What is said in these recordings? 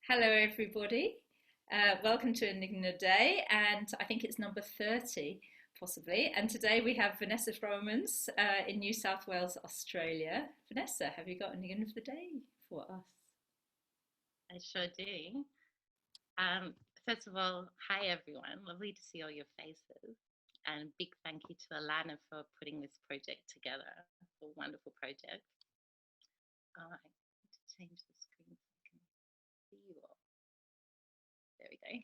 Hello, everybody. Welcome to Enigma Day, and I think it's number 30, possibly. And today we have Vanessa Vromans in New South Wales, Australia. Vanessa, have you got an Enigma of the Day for us? I sure do. Um, First of all, hi everyone. Lovely to see all your faces. And big thank you to Ilana for putting this project together. A wonderful project. I need to change the screen so I can see you all. There we go.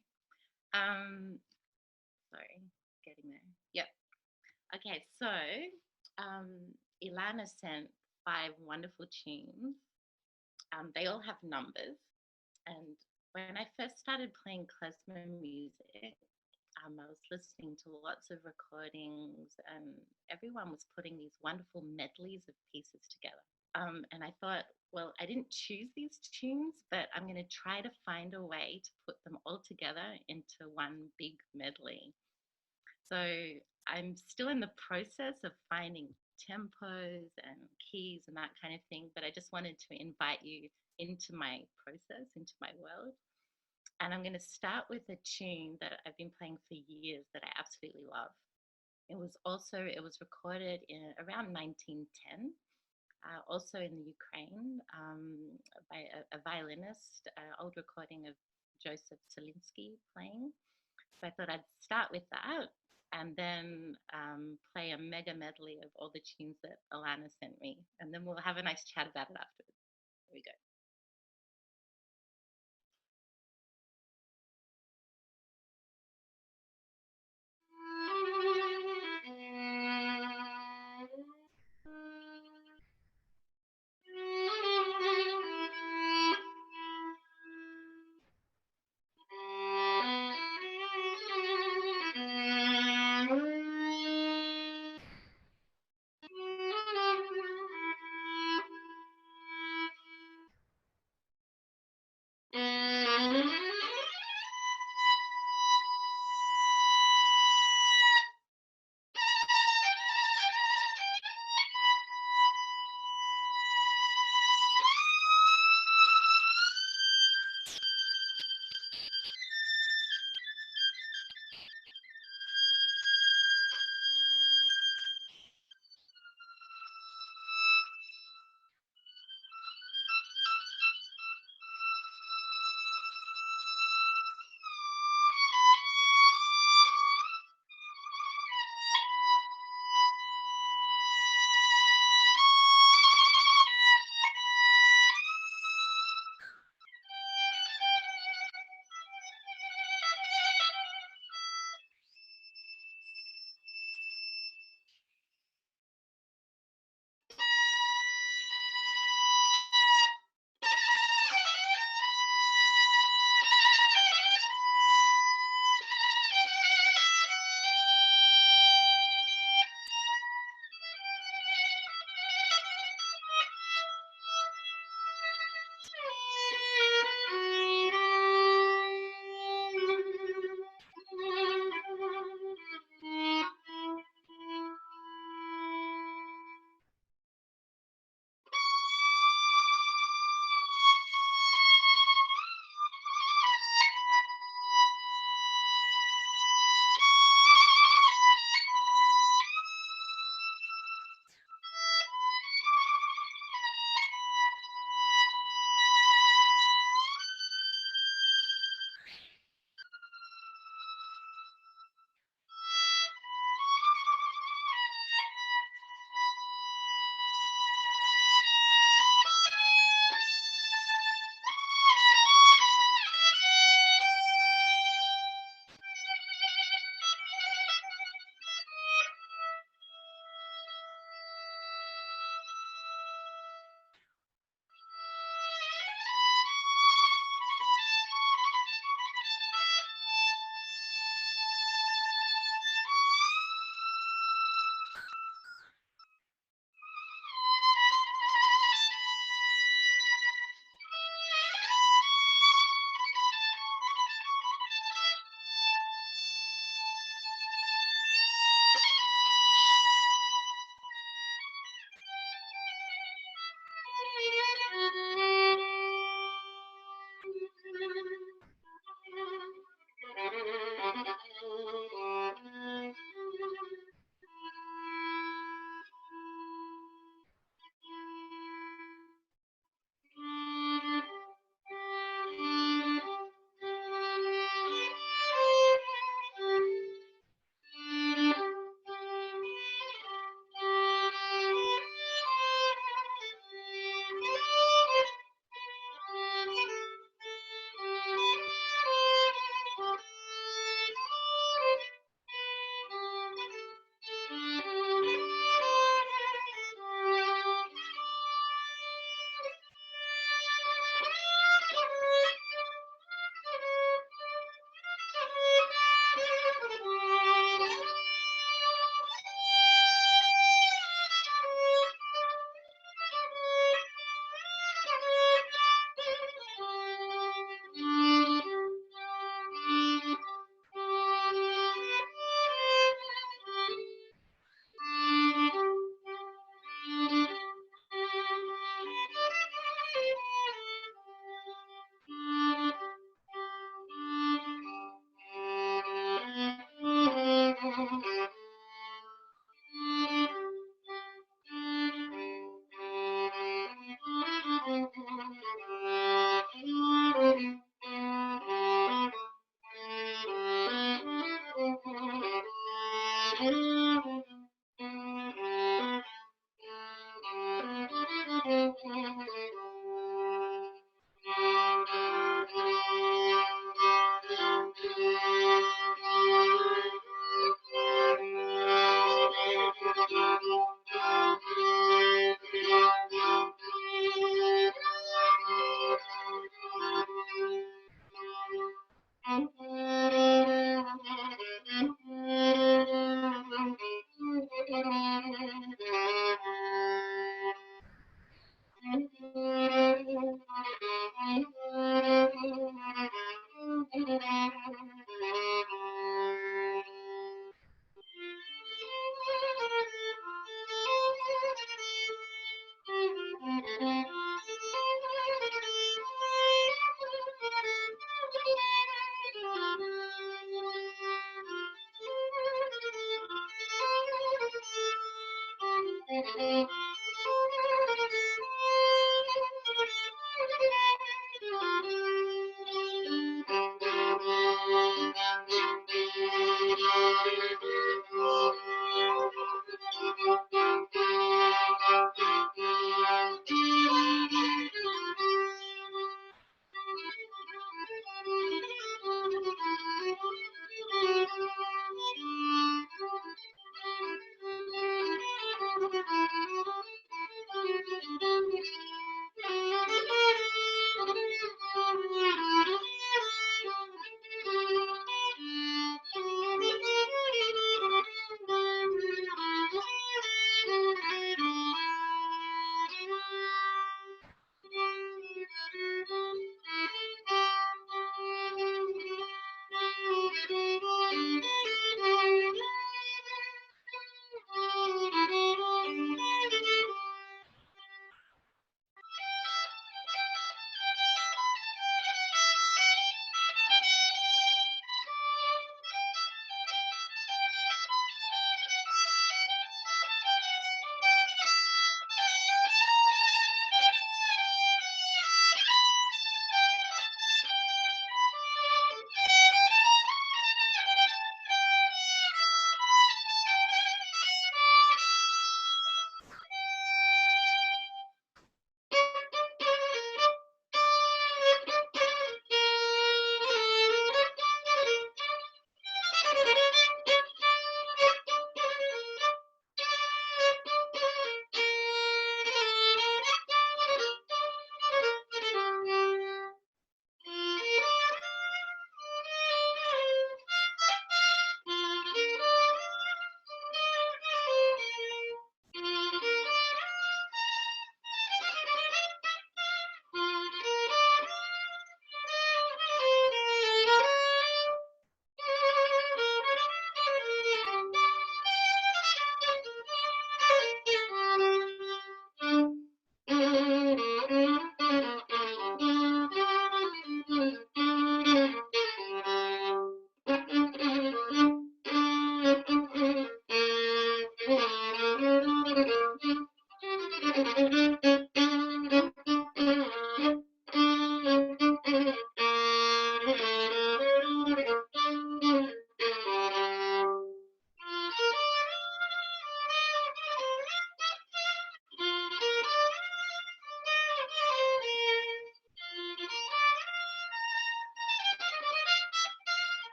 Sorry, getting there. Yep. Okay, so Ilana sent 5 wonderful tunes. They all have numbers, and when I first started playing klezmer music, I was listening to lots of recordings, and everyone was putting these wonderful medleys of pieces together. And I thought, well, I didn't choose these tunes, but I'm going to try to find a way to put them all together into one big medley. So I'm still in the process of finding tempos and keys and that kind of thing, but I just wanted to invite you into my process, into my world. And I'm going to start with a tune that I've been playing for years that I absolutely love. It was recorded in around 1910, also in the Ukraine, by a violinist, old recording of Joseph Solinsky playing. So I thought I'd start with that and then play a mega medley of all the tunes that Ilana sent me. And then we'll have a nice chat about it afterwards. Here we go.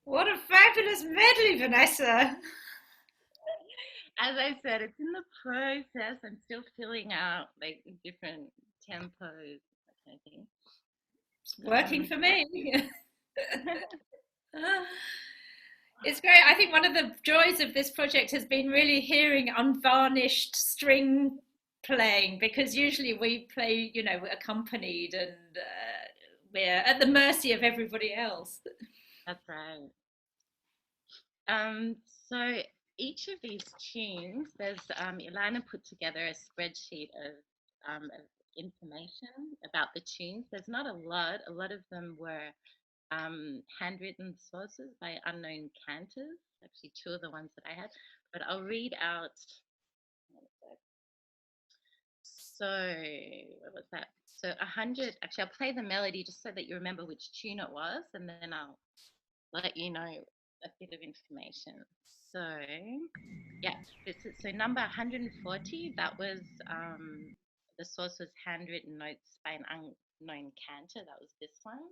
What a fabulous medley, Vanessa. As I said, it's in the process. I'm still filling out like different tempos, that kind of thing. It's working for me. It's great. I think one of the joys of this project has been really hearing unvarnished string playing? Because usually we play, you know, we're accompanied and we're at the mercy of everybody else. That's right. Um, so each of these tunes, there's Ilana put together a spreadsheet of information about the tunes. There's not a lot. A lot of them were handwritten sources by unknown cantors. Actually, two of the ones that I had. But I'll read out. So what was that? So 100. Actually, I'll play the melody just so that you remember which tune it was, and then I'll let you know a bit of information. So yeah, so number 140. That was the source was handwritten notes by an unknown cantor. That was this one.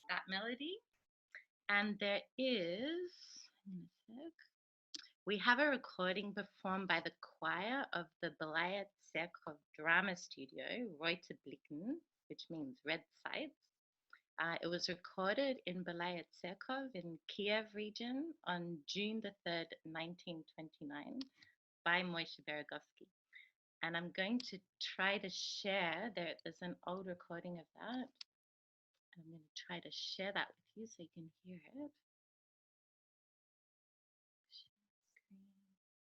That melody. And there is, we have a recording performed by the choir of the Belaya Tserkov Drama Studio, Reuterblicken, which means red sights. It was recorded in Belaya Tserkov in Kiev region on June the 3rd, 1929 by Moshe Beregovski. And I'm going to try to share, there's an old recording of that. I'm going to try to share that with you so you can hear it.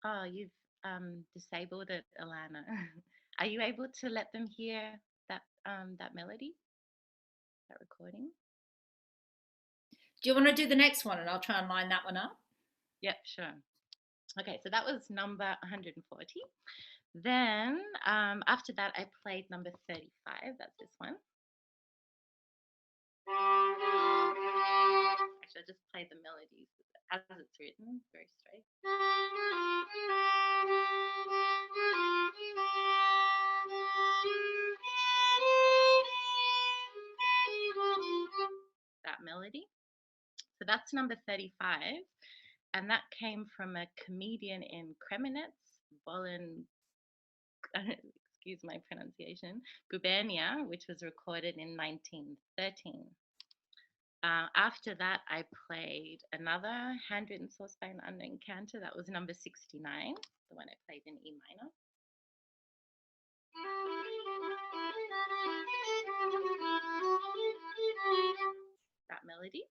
Oh, you've disabled it, Ilana. Are you able to let them hear that that melody, that recording? Do you want to do the next one and I'll try and line that one up? Yep, sure. Okay, so that was number 140. Then after that, I played number 35. That's this one. Actually, I just played the melodies as it's written, very straight. That melody. So that's number 35. And that came from a comedian in Kremenets, excuse my pronunciation, Gubernia, which was recorded in 1913. After that, I played another handwritten source by an unknown cantor. That was number 69, the one I played in E minor. That melody.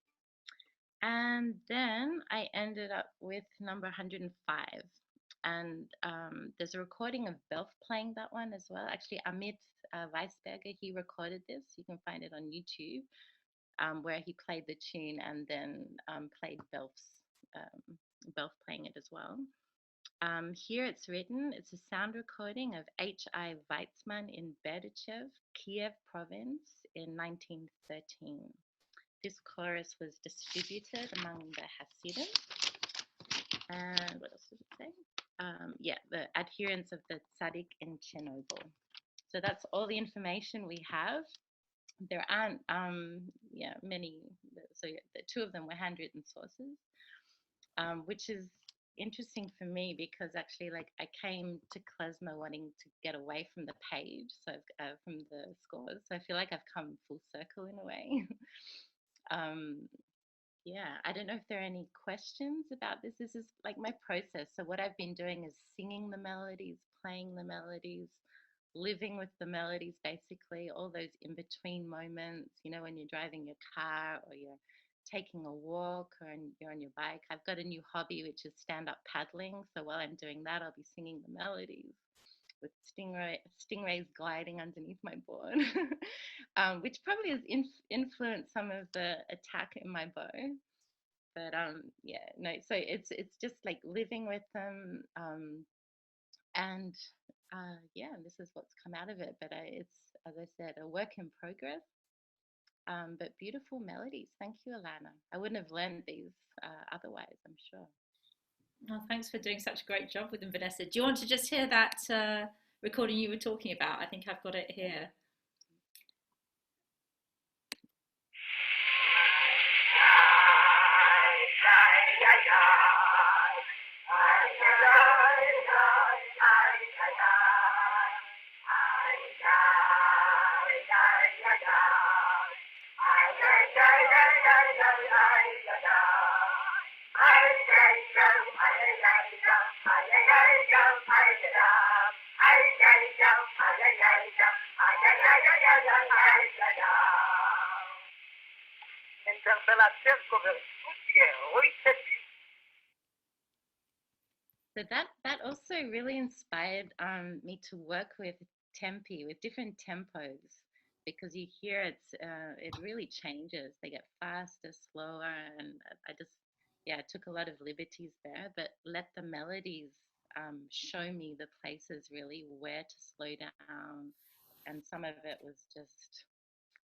And then I ended up with number 105. And there's a recording of Belf playing that one as well. Actually, Amit Weisberger, he recorded this. You can find it on YouTube, where he played the tune and then played Belf playing it as well. Here it's written, it's a sound recording of H.I. Weizmann in Berdichev, Kiev province in 1913. This chorus was distributed among the Hasidim. And what else does it say? The adherents of the Tzaddik in Chernobyl. So that's all the information we have. There aren't many. So the two of them were handwritten sources, which is interesting for me because actually, like, I came to Klezmer wanting to get away from the page, so from the scores. So I feel like I've come full circle in a way. I don't know if there are any questions about this. This is like my process. So what I've been doing is singing the melodies, playing the melodies, living with the melodies, basically, all those in-between moments, you know, when you're driving your car or you're taking a walk or you're on your bike. I've got a new hobby, which is stand-up paddling. So while I'm doing that, I'll be singing the melodies with stingrays gliding underneath my board, which probably has influenced some of the attack in my bow. But so it's just like living with them, and this is what's come out of it. But it's, as I said, a work in progress, but beautiful melodies. Thank you, Ilana. I wouldn't have learned these otherwise, I'm sure. Oh, thanks for doing such a great job with them, Vanessa. Do you want to just hear that recording you were talking about? I think I've got it here. So that also really inspired me to work with tempi, with different tempos, because you hear it really changes. They get faster, slower, and I just I took a lot of liberties there, but let the melodies show me the places really where to slow down, and some of it was just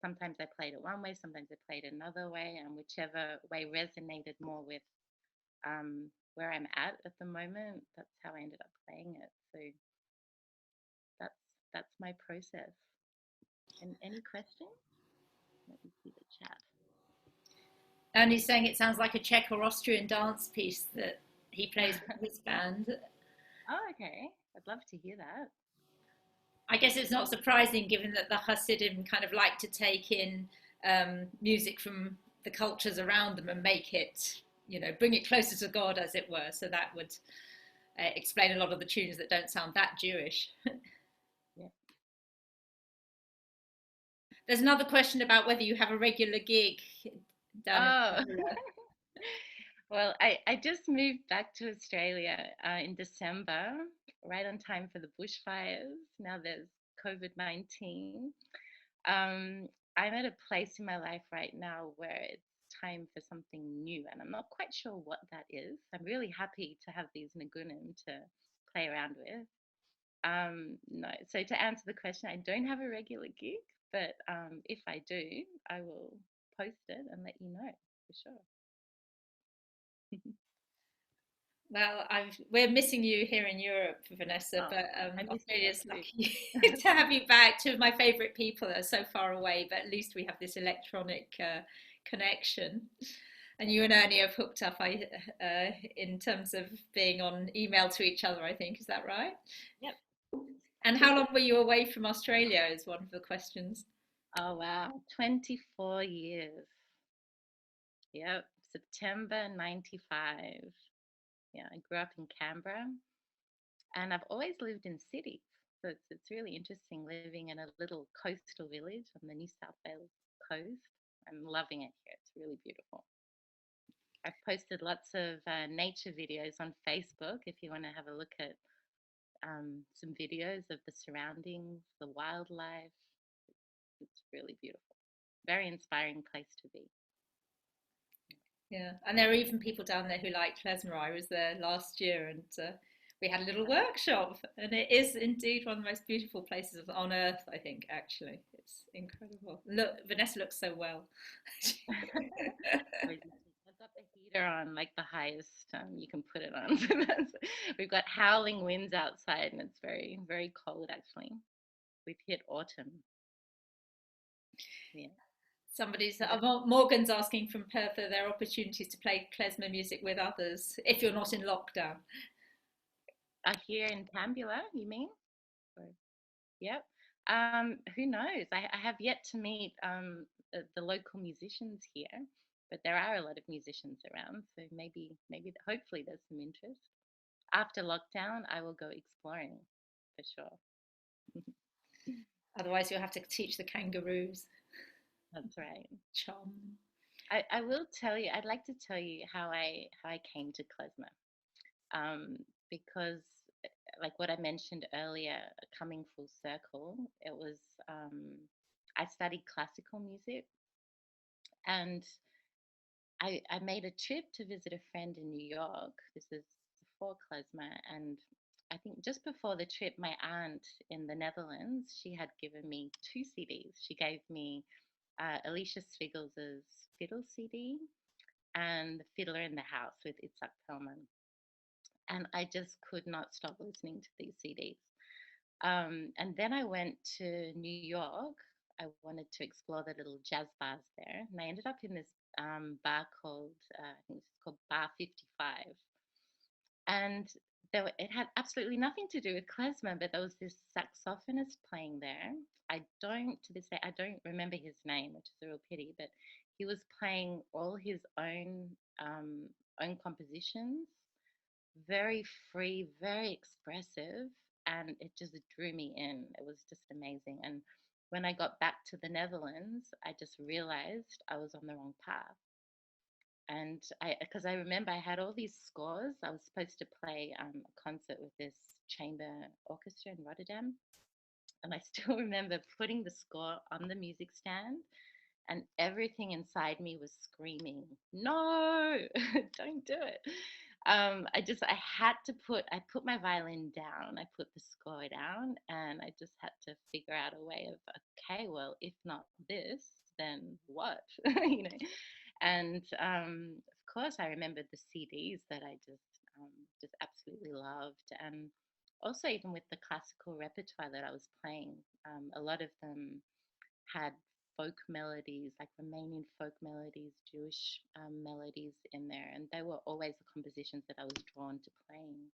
sometimes I played it one way, sometimes I played another way, and whichever way resonated more with where I'm at the moment, that's how I ended up playing it. So that's my process. And any questions? Let me see the chat. And he's saying it sounds like a Czech or Austrian dance piece that he plays with his band. Oh, okay. I'd love to hear that. I guess it's not surprising given that the Hasidim kind of like to take in music from the cultures around them and make it, bring it closer to God, as it were. So that would explain a lot of the tunes that don't sound that Jewish. Yeah. There's another question about whether you have a regular gig down in Well, I just moved back to Australia in December, right on time for the bushfires. Now there's COVID-19. I'm at a place in my life right now where it's time for something new, and I'm not quite sure what that is. I'm really happy to have these Nigunim to play around with. No, so to answer the question, I don't have a regular gig, but if I do, I will post it and let you know for sure. Well, we're missing you here in Europe, Vanessa, but Australia's lucky to have you back. Two of my favourite people are so far away, but at least we have this electronic connection. And you and Ernie have hooked up in terms of being on email to each other, I think. Is that right? Yep. And how long were you away from Australia is one of the questions. Oh, wow. 24 years. Yep. September 95. Yeah, I grew up in Canberra, and I've always lived in cities. So it's really interesting living in a little coastal village on the New South Wales coast. I'm loving it here. It's really beautiful. I've posted lots of nature videos on Facebook if you want to have a look at some videos of the surroundings, the wildlife. It's really beautiful. Very inspiring place to be. Yeah, and there are even people down there who like Klezmer. I was there last year, and we had a little workshop, and it is indeed one of the most beautiful places on earth, I think, actually. It's incredible. Look, Vanessa looks so well. I've got the heater on, like the highest you can put it on. We've got howling winds outside, and it's very, very cold, actually. We've hit autumn. Yeah. Morgan's asking from Perth, are there opportunities to play klezmer music with others if you're not in lockdown? Here in Tambula, you mean? Yep. Who knows? I have yet to meet the local musicians here, but there are a lot of musicians around, so maybe hopefully there's some interest. After lockdown, I will go exploring for sure. Otherwise, you'll have to teach the kangaroos. That's right. Chum. I will tell you. I'd like to tell you how I came to klezmer, because like what I mentioned earlier, coming full circle, it was I studied classical music, and I made a trip to visit a friend in New York. This is before klezmer, and I think just before the trip, my aunt in the Netherlands, she had given me 2 CDs. She gave me Alicia Svigels's Fiddle CD and The Fiddler in the House with Itzhak Perlman. And I just could not stop listening to these CDs. And then I went to New York. I wanted to explore the little jazz bars there. And I ended up in this bar called, I think it's called Bar 55. And it had absolutely nothing to do with klezmer, but there was this saxophonist playing there. To this day, I don't remember his name, which is a real pity, but he was playing all his own compositions, very free, very expressive, and it just drew me in. It was just amazing. And when I got back to the Netherlands, I just realized I was on the wrong path. And because I remember I had all these scores. I was supposed to play a concert with this chamber orchestra in Rotterdam. And I still remember putting the score on the music stand, and everything inside me was screaming, "No, don't do it." I put my violin down, I put the score down, and I just had to figure out a way of, okay, well, if not this, then what? you know. And of course, I remembered the CDs that I just absolutely loved, and also even with the classical repertoire that I was playing, a lot of them had folk melodies, like Romanian folk melodies, Jewish melodies in there, and they were always the compositions that I was drawn to playing.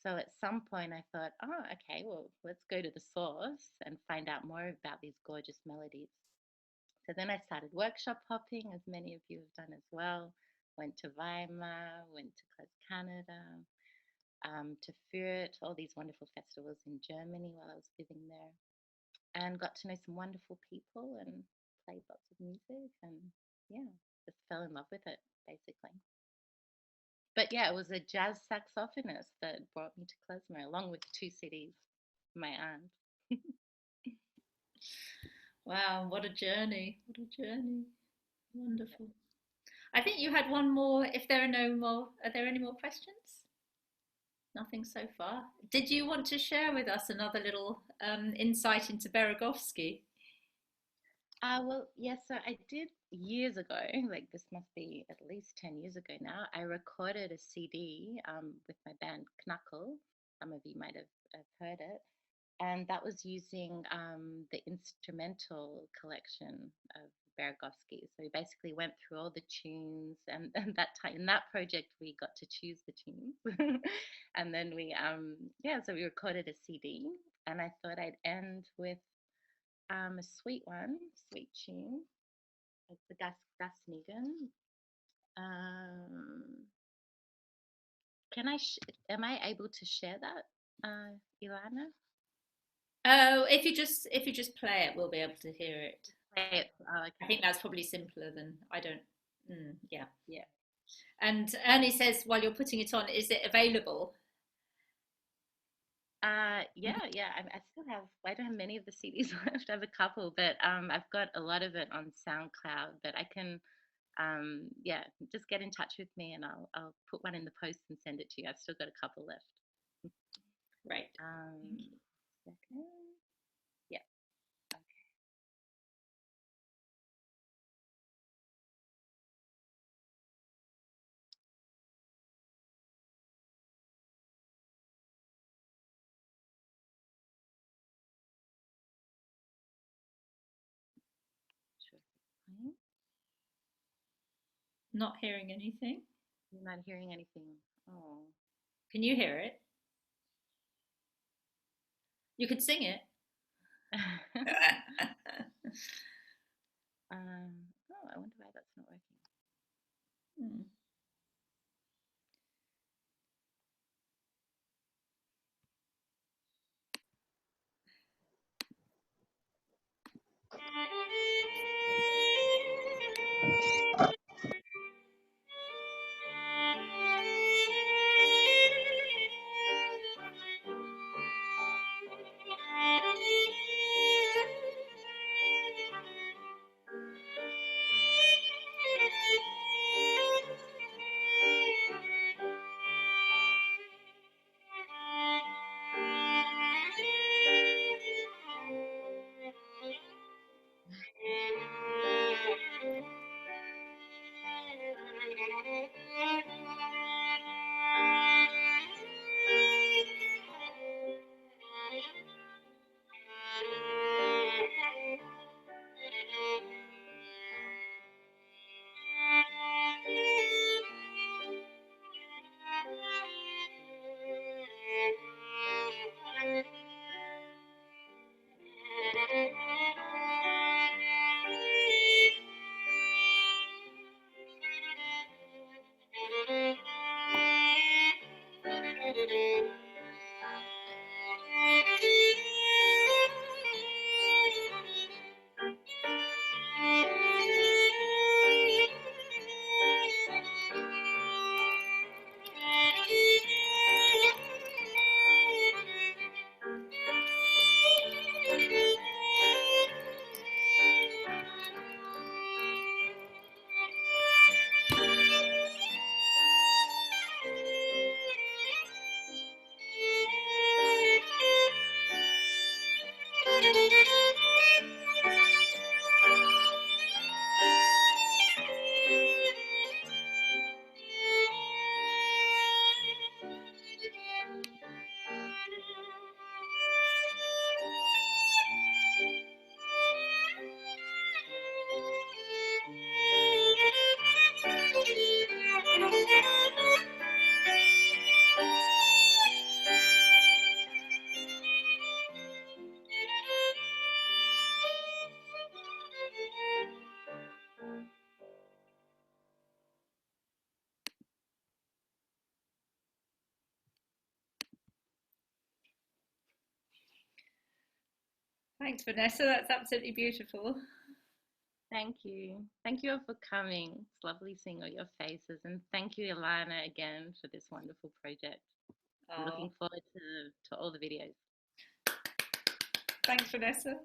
So at some point I thought, oh, okay, well, let's go to the source and find out more about these gorgeous melodies. So then I started workshop hopping, as many of you have done as well. Went to Weimar, went to Klez Canada, to Fürth, all these wonderful festivals in Germany while I was living there, and got to know some wonderful people and played lots of music, and yeah, just fell in love with it basically. But yeah, it was a jazz saxophonist that brought me to Klezmer, along with 2 CDs, my aunt. Wow, what a journey! What a journey! Wonderful. I think you had one more. If there are no more, are there any more questions? Nothing so far. Did you want to share with us another little insight into Beregovski? Well, yes, so I did years ago, like this must be at least 10 years ago now. I recorded a CD with my band Knuckle. Some of you might have heard it. And that was using the instrumental collection of Beregovski. So we basically went through all the tunes, and that time in that project we got to choose the tunes, and then so we recorded a CD, and I thought I'd end with a sweet tune. It's the Tish-Nignim. Um, am I able to share that, Ilana? Oh, if you just play it, we'll be able to hear it. Play it. Oh, okay. I think that's probably simpler than I don't. Yeah. Yeah. And Ernie says while you're putting it on, is it available? Yeah. I still have. I don't have many of the CDs left. I have a couple, but I've got a lot of it on SoundCloud. But I can, just get in touch with me, and I'll put one in the post and send it to you. I've still got a couple left. Right. Second. Yeah. Okay. Sure. Not hearing anything. You're not hearing anything. Oh. Can you hear it? You could sing it. I wonder why that's not working. Hmm. Thanks, Vanessa. That's absolutely beautiful. Thank you. Thank you all for coming. It's lovely seeing all your faces. And thank you, Ilana, again for this wonderful project. I'm looking forward to all the videos. Thanks, Vanessa.